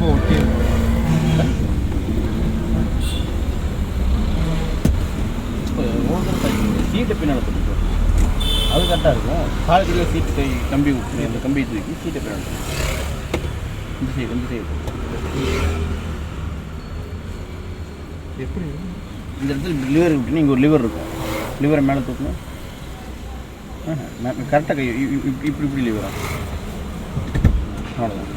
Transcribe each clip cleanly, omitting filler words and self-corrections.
ரொம்ப ஒட்டி சீட்டை பின்னால் தூக்கி அது கரெக்டாக இருக்கும். காலத்துலேயே சீட்டு கை கம்பி விட்டு அந்த கம்பியை தூக்கி சீட்டை பின்னால் இந்த சைடு எப்படி இந்த இடத்துல லிவர் விட்டுன்னு இங்கே ஒரு லிவர் இருக்கும். லிவரை மேலே தூக்கணும். கரெக்டாக கை இப்படி லிவரா அவ்வளோதான்.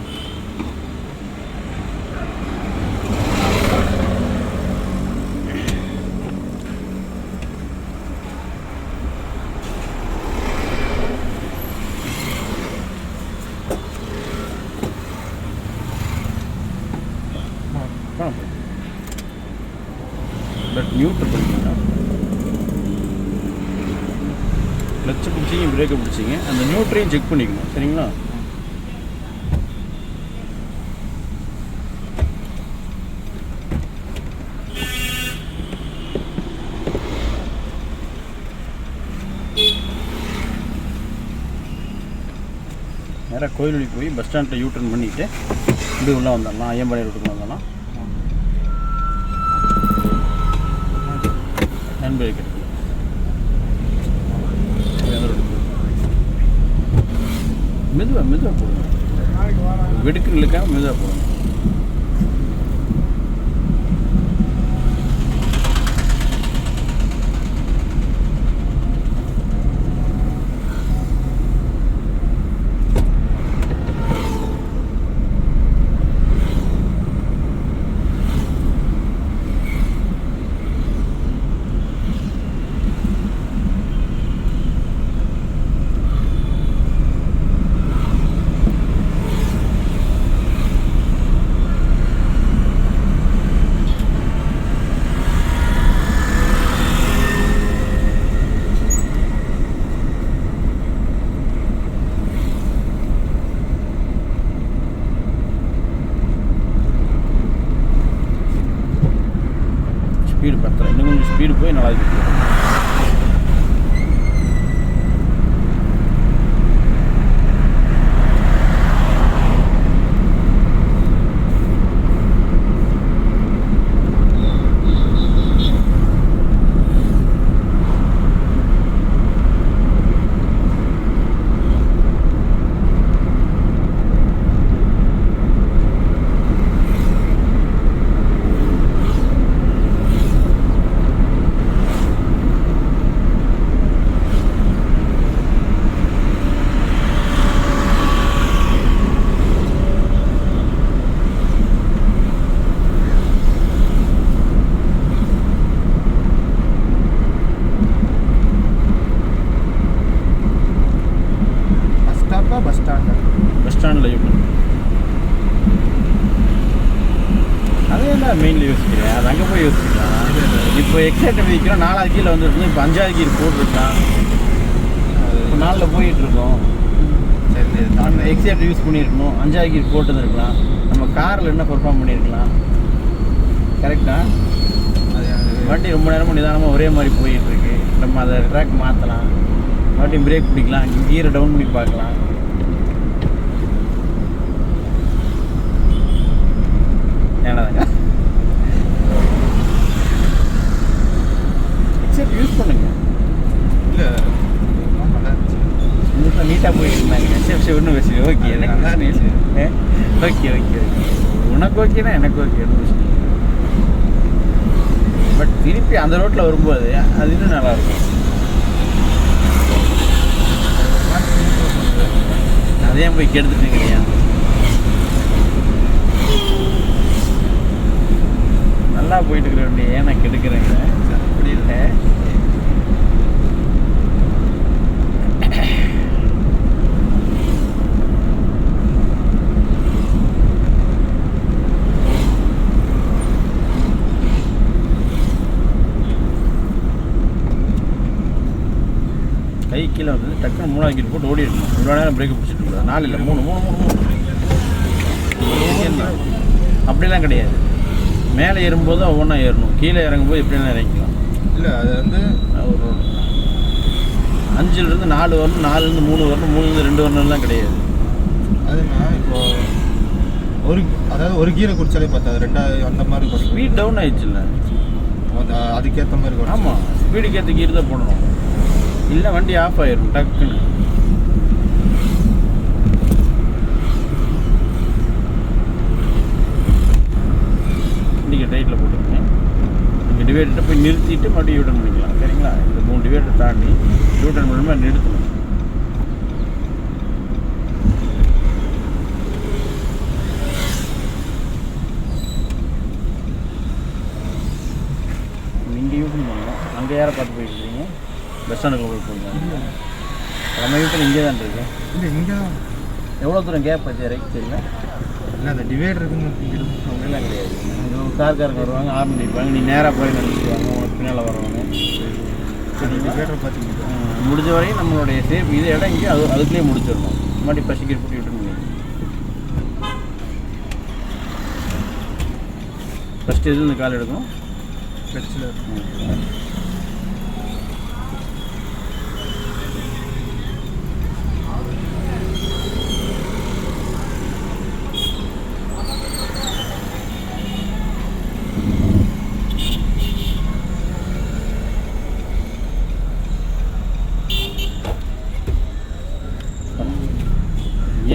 பட் நியூட்ரல் பண்ணிங்கன்னா கிளச்சை பிடிச்சிங்க பிரேக்கை பிடிச்சிங்க அந்த நியூட்ரையும் செக் பண்ணிக்கணும். சரிங்களா? நேராக கோயிலுக்கு போய் பஸ் ஸ்டாண்டில் யூட்டர்ன் பண்ணிவிட்டு இப்படி உள்ளே வந்துடலாம். ஐயம்பாளையம் ரோட்டுக்கு வந்துடலாம். ஹேண்ட் பிரேக் எடுக்கணும். மெதுவாக போடுங்க. வெடுக்கு இழுக்காம மெதுவாக போடுங்க. ஸ்பீடு பத்தலை. இன்னும் கொஞ்சம் ஸ்பீடு போய் நல்லா இருக்கு. பஸ் ஸ்டாண்டில் யூட்டர்ன் அதே தான் மெயினில் யோசிக்கிறேன். அது அங்கே போய் யோசிக்கலாம். இப்போ எக்ஸைட் வைக்கிறோம். 4வது கீழே வந்துருக்கோம். இப்போ 5வது கீழ் போட்டிருக்கான். இப்போ 4ல் போயிட்டுருக்கோம். சரி அந்த எக்ஸைட் யூஸ் பண்ணியிருக்கணும். 5வது கீழ் போட்டுருந்துருக்கலாம். நம்ம காரில் என்ன பெர்ஃபார்ம் பண்ணியிருக்கலாம். கரெக்டாக வண்டி ரொம்ப நேரமாக நிதானமாக ஒரே மாதிரி போயிட்டுருக்கு. நம்ம அதை ட்ராக் மாற்றலாம். மறுபடியும் பிரேக் பிடிக்கலாம். கீரை டவுன் பண்ணி பார்க்கலாம். ஏன்னாதாங்க எக்ஸப்ட் யூஸ் பண்ணுங்க. இல்லை நீட்டாக போயிட்டு இருந்தாங்க. சரி ஒன்றும் பேசி ஓகே ஓகே ஓகே உனக்கு ஓகேனா எனக்கு ஓகே. பட் திருப்பி அந்த ரோட்டில் வரும்போது அது இன்னும் நல்லாயிருக்கும். அதே போய் கெடுத்துட்டீங்கய்யா. நல்லா போயிட்டு இருக்கிற வண்டி ஏன் நான் கெடுக்கிறேங்க? அப்படி இல்லை. கை கீழே வந்து டக்குன்னு 3வது கீழ் போட்டு ஓடி இருக்கணும். இவ்வளோ நேரம் பிரேக்கை பிடிச்சிட்டு இருக்கா? 4 இல்லை 3 அப்படிலாம் கிடையாது. மேலே ஏறும்போது ஒவ்வொன்றா ஏறணும். கீழே இறங்கும்போது எப்படின்னா இறங்கிக்கலாம். இல்லை அது வந்து ஒரு 5லேருந்து 4 வரணும். 4லேருந்து 3 வரணும். 3லேருந்து 2 வரணும்லாம் கிடையாது. அதுனா இப்போது அதாவது ஒரு கீரை குடிச்சாலே பார்த்தா ரெண்டாவது அந்த மாதிரி குறைக்கும். ஸ்பீட் டவுன் ஆயிடுச்சுல்ல. அதுக்கேற்ற மாதிரி குறைக்கும். ஆமாம், ஸ்பீடுக்கு ஏற்ற கீர் தான் போடணும், இல்லை வண்டி ஆஃப் ஆயிடும் டக்குன்னு. இண்டிகேட் ரைட்டில் போட்டுருங்க. நீங்கள் டிவைடர்கிட்ட போய் நிறுத்திட்டு மறுபடியும் யூட்டர்ன் பண்ணிக்கலாம். சரிங்களா? இந்த 3 டிவைடர் தாண்டி யூட்டர்ன் பண்ணும்போது நிறுத்தணும். இங்கே யூட்டர்ன் பண்ணணும். அங்கே யாரை பார்த்து போயிருக்கீங்க? பஸ் ஸ்டாண்டுக்கு போய் போயிருங்க. நம்ம யூட்டர்ன் இங்கே தான் இருக்கு. இல்லை இங்கே தான். எவ்வளோ தூரம் கேப் வச்சு ரைட் தெரியல. இல்லை அந்த டிவைடர் இருக்குன்னு அப்படிலாம் கிடையாது. அங்கே ஒரு கார்காரங்க வருவாங்க, ஆர்மி நிற்பாங்க, நீ நேராக போய் நினைச்சுவாங்க, உனக்கு பின்னால் வரவங்க. சரி, டிவைடர் பார்த்து முடிஞ்ச வரையும் நம்மளுடைய சேஃப் இது இடம் இங்கே அதுக்குள்ளேயே முடிச்சிடணும். மறுபடியும் பசிக்கிற போட்டு விட்டுருங்க. ஃபஸ்ட்டு எது இந்த கால் எடுக்கணும்? கிளச்சில்.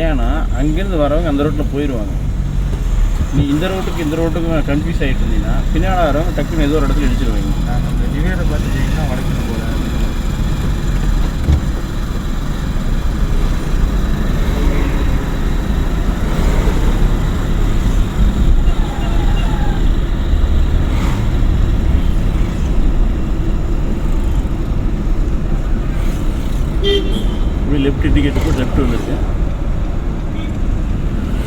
ஏன்னா அங்கேருந்து வரவங்க அந்த ரோட்டில் போயிடுவாங்க. நீ இந்த ரோட்டுக்கும் கன்ஃபியூஸ் ஆகிட்டு இருந்தீங்கன்னா பின்னாடி வரவங்க டக்குன்னு ஏதோ ஒரு இடத்துல இடிச்சிருவாங்க. நான் அந்த டிவைடரை பார்த்துட்டீங்கன்னா வடக்கு போல இப்படி லெஃப்ட் இண்டிகேட்டர் போட்டு லெஃப்ட் வந்துருக்கேன்.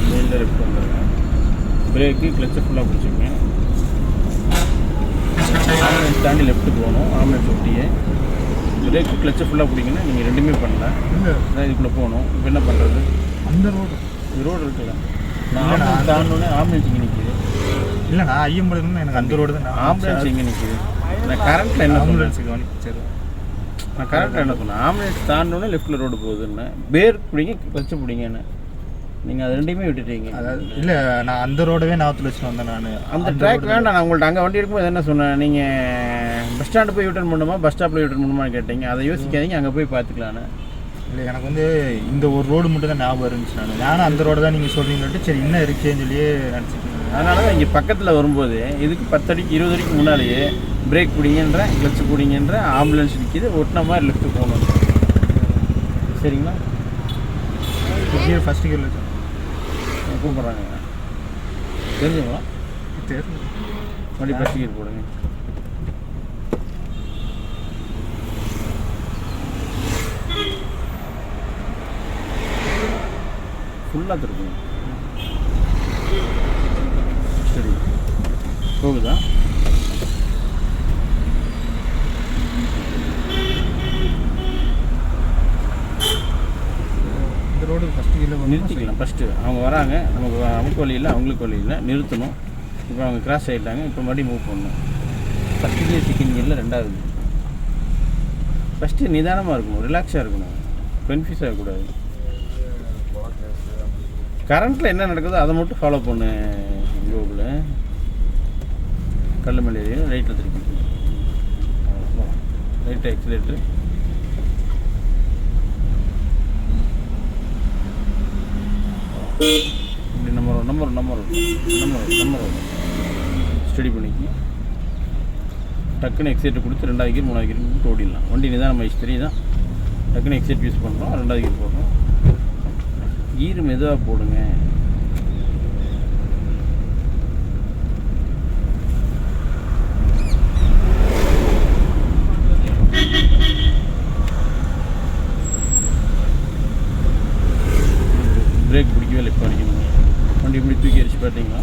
மெயினில் லெஃப்ட் வந்துருக்கேன். பிரேக்கு கிளச்சை ஃபுல்லாக பிடிச்சிங்க. ஆம்புலன்ஸ் தாண்டி லெஃப்ட்டு போகணும். ஆம்புலன்ஸ் ஒட்டியே பிரேக்கு கிளச்சை ஃபுல்லாக பிடிங்கன்னா நீங்கள் ரெண்டுமே பண்ணலாம். இல்லை அதான் இதுக்குள்ளே போகணும். இப்போ என்ன பண்ணுறது? அந்த ரோடு இது ரோடு இருக்குல்ல, நான் ஆம்புலன்ஸ் தாண்டோன்னே ஆம்புலன்ஸ் இங்கே நிற்கிது. இல்லை நான் ஐயம்பலம்னு எனக்கு அந்த ரோடு தான். ஆம்புலன்ஸ் இங்கே நிற்கிது. நான் கரண்ட்டில் என்ன ஆம்புலன்ஸுக்கு கவனிச்சது. நான் கரெக்டாக என்ன சொன்னேன், ஆம்புலன்ஸ் தாண்டோன்னே லெஃப்ட்டில் ரோடு போகுதுன்னு. பேர் பிடிங்க கிளச்சு பிடிங்கன்னு. நீங்கள் அது ரெண்டையுமே விட்டுட்டீங்க. அதாவது இல்லை நான் அந்த ரோடவே நாத்தில் வச்சுட்டு வந்தேன். நான் அந்த ட்ராக் வேண்டாம். நான் உங்கள்கிட்ட அங்கே வண்டி இருக்கும்போது என்ன சொன்னேன், நீங்கள் பஸ் ஸ்டாண்டு போய் யூட்டர்ன் பண்ணுமா பஸ் ஸ்டாப்பில் யூட்டர்ன் பண்ணுமான்னு கேட்டீங்க. அதை யோசிக்காதீங்க, அங்கே போய் பார்த்துக்கலான்னு. இல்லை எனக்கு வந்து இந்த ஒரு ரோடு மட்டும் தான் ஞாபகம் இருந்துச்சு. நானும் அந்த ரோடு தான் நீங்கள் சொல்கிறீங்கன்ட்டு சரி இன்னும் இருக்கேன்னு சொல்லியே நினச்சிட்டு. அதனால தான் இங்கே பக்கத்தில் வரும்போது இதுக்கு 10 அடிக்கு 20 அடிக்கு முன்னாலேயே பிரேக் பிடிங்கன்ற கிளச்சு பிடிங்கன்ற ஆம்புலன்ஸ் நிற்கிது, ஒட்டின மாதிரி லெஃப்ட்டு போகணும். சரிங்களா? கியர் ஃபஸ்ட்டு கியரில் வச்சோம். கூப்பிட்றாங்க தெரிஞ்சுங்களா? தெரியும். மறுபடியும் ஃபஸ்ட் கியர் போடுங்க. ஃபுல்லாக திருப்புங்க. சரி போகுதா? இந்த ரோடு ஃபஸ்ட்டு கீழே நிறுத்திக்கலாம். ஃபஸ்ட்டு அவங்க வராங்க, நமக்கு வழி இல்லை, அவங்களுக்கு வழி இல்லை, நிறுத்தணும். இப்போ அவங்க கிராஸ் ஆகிட்டாங்க, இப்போ மறுபடியும் மூவ் பண்ணணும். ஃபஸ்ட்டு கியர் செகண்ட் கியரில் ரெண்டாவது. ஃபஸ்ட்டு நிதானமாக இருக்கணும், ரிலாக்ஸாக இருக்கணும், கன்ஃபியூஸ் ஆகக்கூடாது. கரண்ட்டில் என்ன நடக்குதோ அதை மட்டும் ஃபாலோ பண்ணு. கோகுல கல் மேலே ஏறி ரைட்டில் திருப்பி ரைட்டு எக்ஸிலேட்ரு. இப்படி நம்பர் ஸ்டடி பண்ணிக்கி டக்குன்னு எக்ஸைட் கொடுத்து 2வது கீர் 3வது கீர் கொடுத்து ஓடிடலாம். வண்டி நிதானம் ஆயிடுச்சு தெரியுதான். டக்குன்னு எக்ஸைட் யூஸ் பண்ணுறோம், 2வது கீர் போடுறோம். கீர் மெதுவாக போடுங்க. பிரேக் பிடிக்கவே இல்லை. இப்போ அடிக்கணும். வண்டி இப்படி தூக்கி அடிச்சு பார்த்தீங்களா?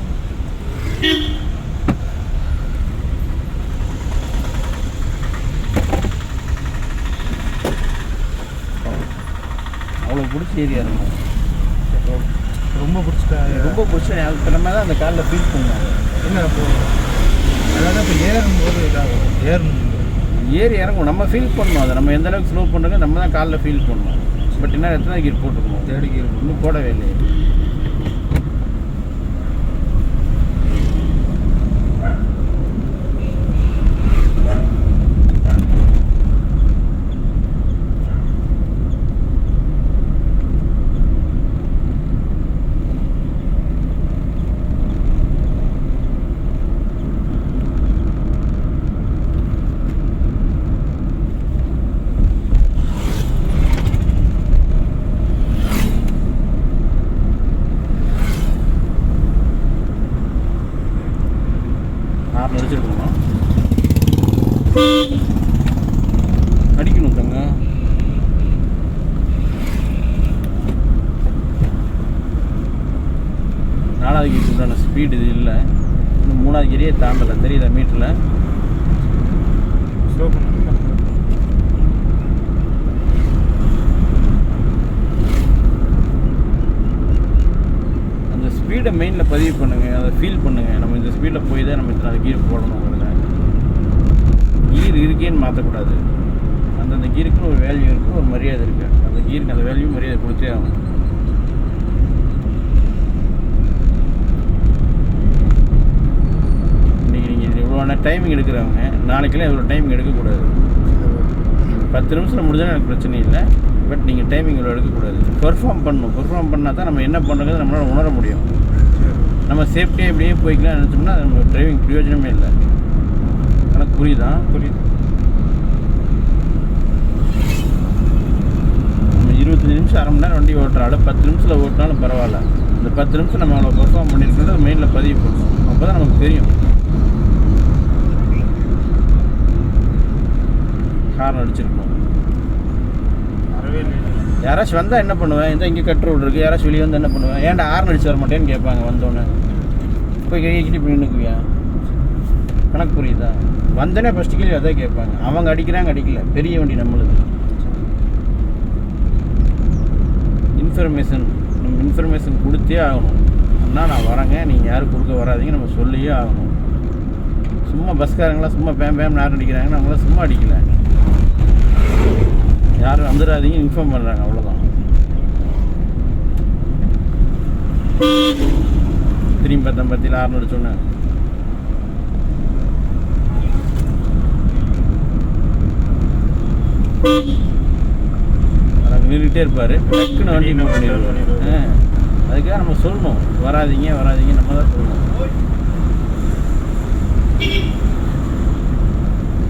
அவ்வளோ பிடிச்ச ஏரியா இருக்கும். ரொம்ப பிடிச்சிட்டேன். ரொம்ப பிடிச்சேன். அது திறமை தான் அந்த காலில் ஃபீல் பண்ணுவாங்க. இல்லை அப்போ அதாவது இப்போ ஏறும்போது இதாகும். ஏறி இறங்கும். நம்ம ஃபீல் பண்ணணும். அதை நம்ம எந்த அளவுக்கு ஸ்லோ பண்ணுறோங்க நம்ம தான் காலில் ஃபீல் பண்ணணும். பட் என்ன எத்தனை கீர் போட்டுக்கணும்? 3rd கீர் இன்னும் போடவே இல்லை. ஹார்ன் அடிச்சிருக்கணுமா? அடிக்கணும் தங்க. நாலாவது கீருக்கு உண்டான ஸ்பீடு இது இல்லை. இன்னும் மூணாவது கீரையே தாண்டலை. தெரியுதா மீட்டரில்? ஸ்லோ பண்ணணும். அந்த ஸ்பீடை மெயினில் பதிவு பண்ணுங்கள், அதை ஃபீல் பண்ணுங்கள். நம்ம இந்த ஸ்பீடில் போய் தான் நம்ம இத்தனை கீர் போடணுங்கிறத. கீர் இருக்கேன்னு மாற்றக்கூடாது. அந்தந்த கீருக்குன்னு ஒரு வேல்யூ இருக்குது, ஒரு மரியாதை இருக்குது. அந்த கீருக்கு அந்த வேல்யூ மரியாதை கொடுத்தே ஆகணும். டைமிங் எடுக்கிறவங்க நாளைக்கெல்லாம் இவ்வளோ டைமிங் எடுக்கக்கூடாது. 10 நிமிஷத்தில் முடிஞ்சாலும் எனக்கு பிரச்சனை இல்லை. பட் நீங்கள் டைமிங் இவ்வளோ எடுக்கக்கூடாது. பெர்ஃபார்ம் பண்ணணும். பெர்ஃபார்ம் பண்ணால் தான் நம்ம என்ன பண்ணுறது நம்மளால் உணர முடியும். நம்ம சேஃப்டியாக இப்படியே போய்க்கலாம் நினச்சோம்னா நம்ம டிரைவிங் பிரயோஜனமே இல்லை. எனக்கு புரியுதா? புரியுது. நம்ம 25 நிமிஷம் அரை மணி நேரம் வண்டி ஓட்டுறாலும் 10 நிமிஷத்தில் ஓட்டினாலும் பரவாயில்ல. இந்த 10 நிமிஷம் நம்ம அவ்வளோ பெர்ஃபார்ம் பண்ணியிருக்கிறத மெயினில் பதிவு பண்ணணும். அப்போ தான் நமக்கு தெரியும். ஹார்ன் அடிச்சிருக்கணும். யாராச்சும் வந்தால் என்ன பண்ணுவேன்? இந்த இங்கே கட் ரோடு இருக்குது. யாராச்சும் வெளியே வந்து என்ன பண்ணுவேன்? ஏன்டா ஹார்ன் அடிச்சு வர மாட்டேன்னு கேட்பாங்க. வந்தோடனே போய் கைக்கிட்டு இப்படி நின்றுக்குவியா? கணக்கு புரியுதா? வந்தோடனே ஃபஸ்ட்டு கேள்வி அதான் கேட்பாங்க. அவங்க அடிக்கிறாங்க அடிக்கல, பெரிய வண்டி நம்மளுது. நம்ம இன்ஃபர்மேஷன் கொடுத்தே ஆகணும். அண்ணா நான் வரேங்க, நீங்கள் யாரும் கொடுக்க வராதிங்க நம்ம சொல்லியே ஆகணும். சும்மா பஸ்காரங்களாம் சும்மா பேம் நேரம் அடிக்கிறாங்க. நம்மளாம் சும்மா அடிக்கல. யாரும் வந்துடாதீங்க இன்ஃபார்ம் பண்ணுறாங்க, அவ்வளோதான். திரும்பி பார்த்தேன் பற்றியில் ஹார்ன் அடிச்சோன்னே நின்றுக்கிட்டே இருப்பார். டக்குன்னு வண்டி மூவ் பண்ணிடுவார். அதுக்காக நம்ம சொல்லணும், வராதிங்க நம்ம தான் சொல்லணும்.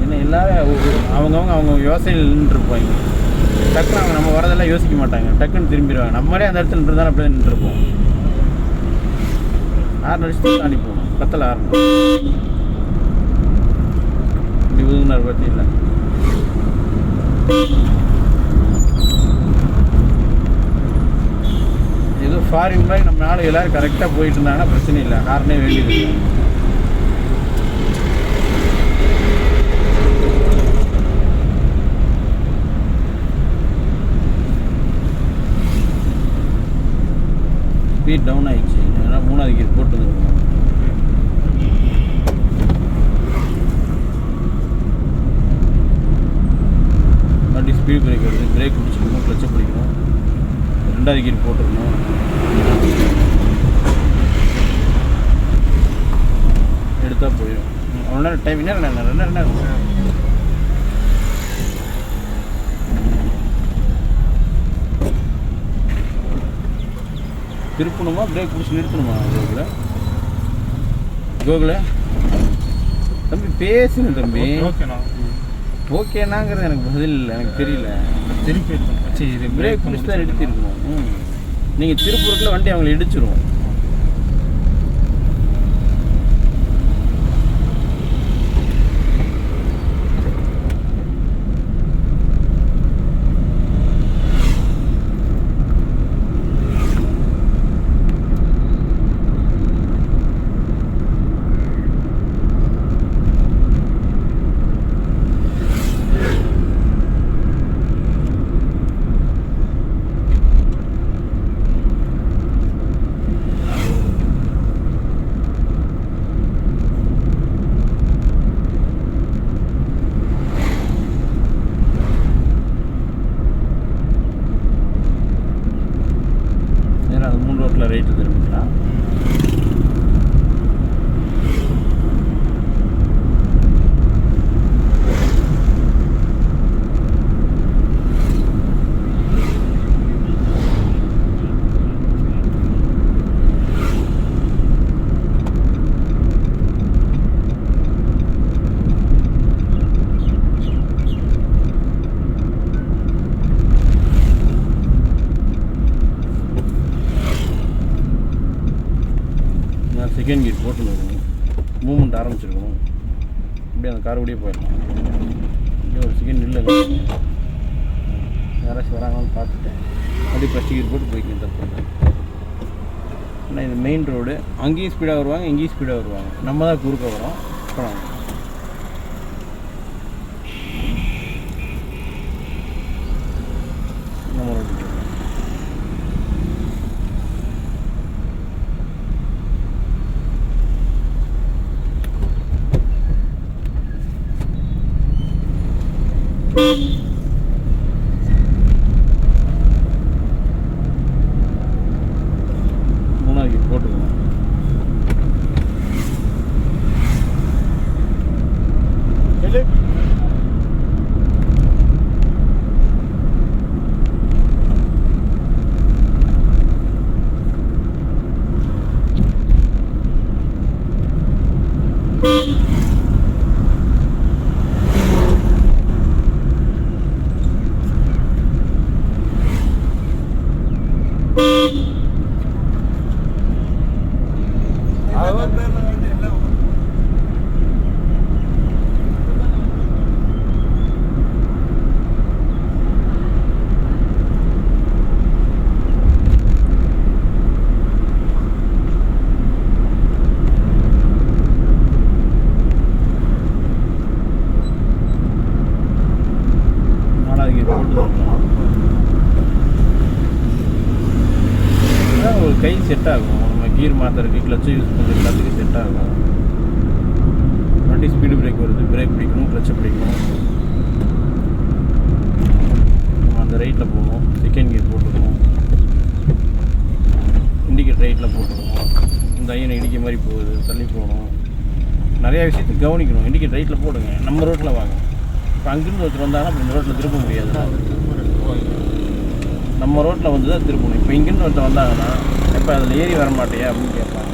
ஏன்னா எல்லாரும் அவங்க யோசனையில் நின்றுருப்பாங்க. டக்குன்னு அவங்க நம்ம வரதெல்லாம் யோசிக்க மாட்டாங்க. டக்குன்னு திரும்பிடுவாங்க. நம்மளே அந்த இடத்துல நின்றுதான் அப்படியே நின்றுருப்போம். ஹார்ன் அடிச்சு தாண்டி போகணும். பத்தலை ஹார்ன் இப்படி ஊதுனார் பற்றி இல்லை. ஏதோ ஃபாரின் மாதிரி நம்ம நாள் எல்லோரும் கரெக்டாக போயிட்டு இருந்தாங்கன்னா பிரச்சனை இல்லை. ஹார்னே வேண்டியது இல்லை. ஸ்பீட் டவுன் ஆகிடுச்சு. ஏன்னா 3வது கீர் போட்டு வந்துருக்கணும். வண்டி ஸ்பீட் பிரேக் வருது. பிரேக் பிடிச்சிக்கணும், கிளச்சை பிடிக்கணும். 2வது கீர் போட்டுருக்கணும். எடுத்தால் போயிடும். அவ்வளோ நேரம் டைம் என்ன 2 நேரம் திருப்பணுமா பிரேக் பிடிச்சி நிறுத்தணுமா? கோகுல தம்பி பேசுங்க தம்பி. ஓகேனாங்கிறது எனக்கு பதில் இல்லை, எனக்கு தெரியல. திருப்பி சரி பிரேக் பிடிச்சி தான் நிறுத்திருக்கணும். நீங்கள் திருப்பூருக்குள்ள வண்டி அவங்களை இடிச்சிரும். ரைட்டு திரும்பிக்கலாம். செகண்ட் கீர் போட்டு மூமெண்ட் ஆரம்பிச்சிருக்கணும். அப்படியே அந்த கார் கூடயே போயிடலாம். அப்படியே ஒரு செகண்ட் நில்லுங்க, யாராச்சும் வராங்கன்னு பார்த்துட்டு அப்படியே ஃபஸ்ட் கியர் போட்டு போய்க்கணும், தப்பு இல்லை. ஆனால் இது மெயின் ரோடு, அங்கேயும் ஸ்பீடாக வருவாங்க, இங்கேயும் ஸ்பீடாக வருவாங்க. நம்ம தான் குறுக்க வரோம். போனாங்க நம்ம ரோடு. மூணாவது போட்டுக்கணும். ஒரு கை செட் ஆகும், நம்ம கீர் மாற்றுறதுக்கு கிளச்சை யூஸ் பண்ணுறது எல்லாத்துக்கும் செட் ஆகும். வண்டி ஸ்பீடு பிரேக் வருது, பிரேக் பிடிக்கணும், கிளச்சை பிடிக்கணும். நம்ம அந்த ரைட்டில் போகணும், செகண்ட் கியர் போட்டுக்கணும், இண்டிகேட் ரைட்டில் போட்டுக்கணும். இந்த ஐயனை இடிக்க மாதிரி போகுது, தள்ளி போகணும். நிறையா விஷயத்துக்கு கவனிக்கணும். இண்டிகேட் ரைட்டில் போடுங்க. நம்ம ரோட்டில் வாங்க. இப்போ அங்கிருந்து ஒருத்தர் வந்தாங்கன்னா இப்போ இந்த ரோட்டில் திரும்ப முடியாது. நம்ம ரோட்டில் வந்து தான் திரும்பணும். இப்போ இங்கேருந்து ஒருத்தர் வந்தாங்கன்னா இப்போ அதில் ஏறி வர மாட்டேயா அப்படின்னு கேட்பாங்க.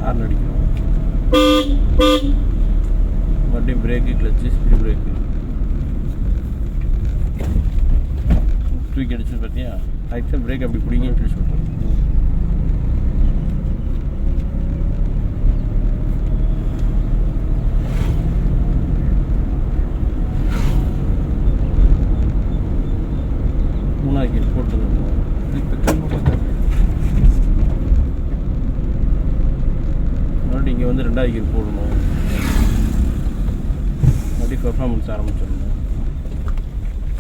ஹார்ன் அடிக்கணும். மறுபடியும் பிரேக்கு, கிளச்சு, ஸ்பீடு பிரேக்கு தூக்கி அடிச்சு பார்த்தியா, அதுக்கு பிரேக் அப்படி பிடிங்கன்னு சொல்லி சொல்கிறோம். மூணாவது கீர் போட்டு மறுபடியும் இங்கே வந்து ரெண்டாவது கீர் போடணும். மறுபடியும் பெர்ஃபார்மன்ஸ் ஆரம்பிச்சிடணும்.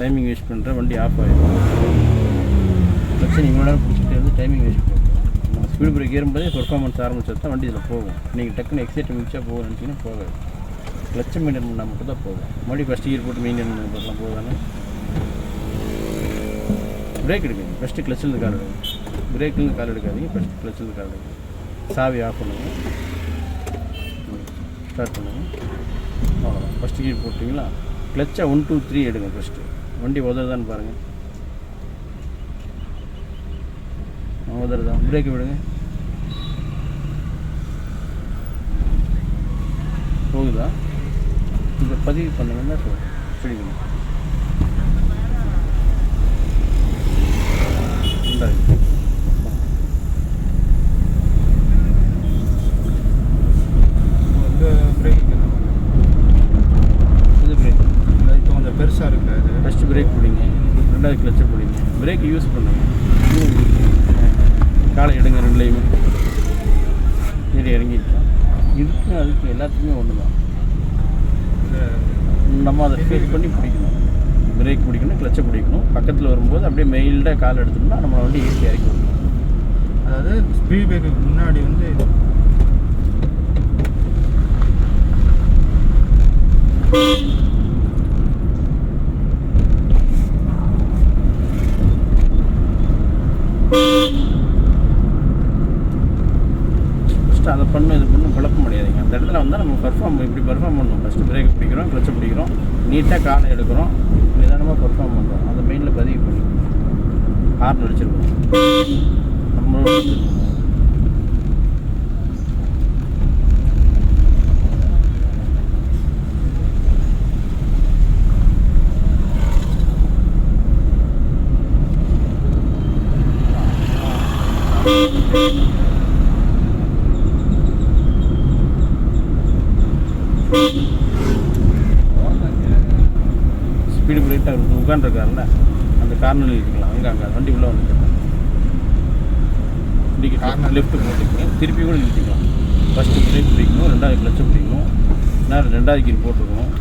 டைமிங் வேஸ்ட் பண்ணுற வண்டி ஆஃப் ஆகிடும். பிரச்சனை இவ்வளோ நேரம் பிடிச்சிட்டு வந்து டைமிங் வேஸ்ட் பண்ணுறோம். நம்ம ஸ்பீடு பிரேக் ஏறும்போதே பெர்ஃபார்மன்ஸ் ஆரம்பிச்சது தான் வண்டி இதில் போகும். நீங்கள் டக்குன்னு எக்ஸைட் மிச்சா போகும் நினச்சிங்கன்னா போகாது. கிளச்சை மெயின்டைன் பண்ணால் மட்டும் தான் போகும். மறுபடியும் ஃபஸ்ட்டு கியர் போட்டு மெயின்டைன் பண்ணலாம் போதானே. பிரேக் எடுக்குங்க. ஃபஸ்ட்டு கிளச்சில் கால் எடுங்க. பிரேக்கில் கால் எடுக்காதீங்க, ஃபஸ்ட்டு கிளச்சில் கால் எடுங்க. சாவி ஆஃப் பண்ணுங்கள், ஸ்டார்ட் பண்ணுங்கள். அவ்வளோதான். ஃபஸ்ட்டு கியர் போட்டிங்களா, கிளச்சை 1 2 3 எடுங்க. ஃபஸ்ட்டு வண்டி உதறுதான்னு பாருங்கள். உதறுதான். பிரேக் விடுங்க. போகுதா? இதை பதிவு பண்ணுங்கன்னா பிடிக்கணும். பெருசாக இருக்குது. ஃபஸ்ட்டு பிரேக் பிடிங்க, ரெண்டாவது கிளச்சை பிடிங்க. பிரேக் யூஸ் பண்ணுங்க. காலை எடுங்க, ரெண்டுலேயுமே ஏறி இறங்கிடுச்சோம். இதுக்கும் அதுக்கும் எல்லாத்துக்குமே ஒன்று தான். நம்ம அதை ஃபீல் பண்ணி பிடிக்கணும். பிரேக் பிடிக்கணும், கிளச்சை பிடிக்கணும். பக்கத்தில் வரும்போது அப்படியே மெயில்டாக கால் எடுத்தோம்னா நம்ம வண்டி ஈஸி இறக்கி விடணும். அதாவது ஸ்பீட் பிரேக்கு முன்னாடி வந்து ஃபஸ்ட்டு அதை பண்ணணும், இது பண்ணணும் குழப்பம் முடியாதுங்க. அந்த இடத்துல வந்தால் நம்ம இப்படி பெர்ஃபார்ம் பண்ணணும். ஃபஸ்ட்டு பிரேக் பிடிக்கிறோம், கிளச்சை பிடிக்கிறோம், நீட்டாக காலை எடுக்கிறோம், நிதானமாக பெர்ஃபார்ம் பண்ணுறோம். அந்த மெயினில் பதிவு பண்ணி ஹார்ன் அடிச்சிருக்கோம். நம்ம ஸ்பீடு பிரேக்காக இருக்கும் உட்காந்துருக்காருல்ல அந்த கார்னர் இருக்கலாம் அங்கே வண்டி உள்ளே வந்து வண்டிக்கு லெஃப்ட் போட்டுக்கணும் திருப்பி கூட நிறுத்திக்கலாம். ஃபஸ்ட்டு பிரேக் பிடிக்கணும், ரெண்டாவது கிளச்சை பிடிக்கணும், நேரம் ரெண்டாவது கீர் போட்டுருக்கணும்,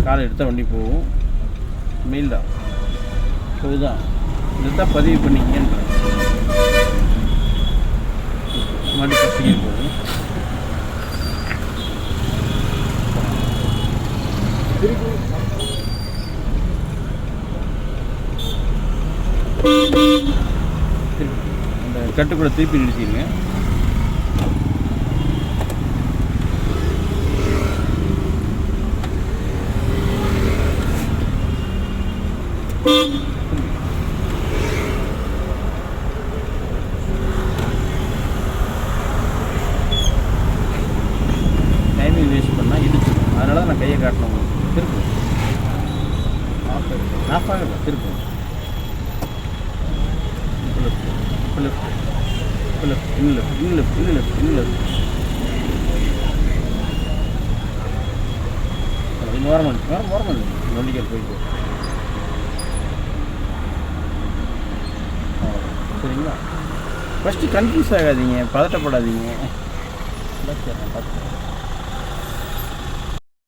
காலை எடுத்தால் வண்டி போகும். மெயில் தான் இதுதான் இதைத்தான் பதிவு பண்ணிக்கன்ற வண்டி ஃபஸ்ட்டு கீர் போகும். அந்த கட்டு கூட திருப்பி நிறுத்திடுங்க. டைமிங் வேஸ்ட் பண்ணால் இடிச்சிடும். அதனால தான் நான் கையை காட்டணும் உங்களுக்கு. திருப்பம் ஆஃப் ஆகல. திருப்பம் ஓரமாக வண்டிகள் போயிட்டு சரிங்களா. ஃபஸ்ட்டு கன்ஃபியூஸ் ஆகாதீங்க, பதட்டப்படாதீங்க.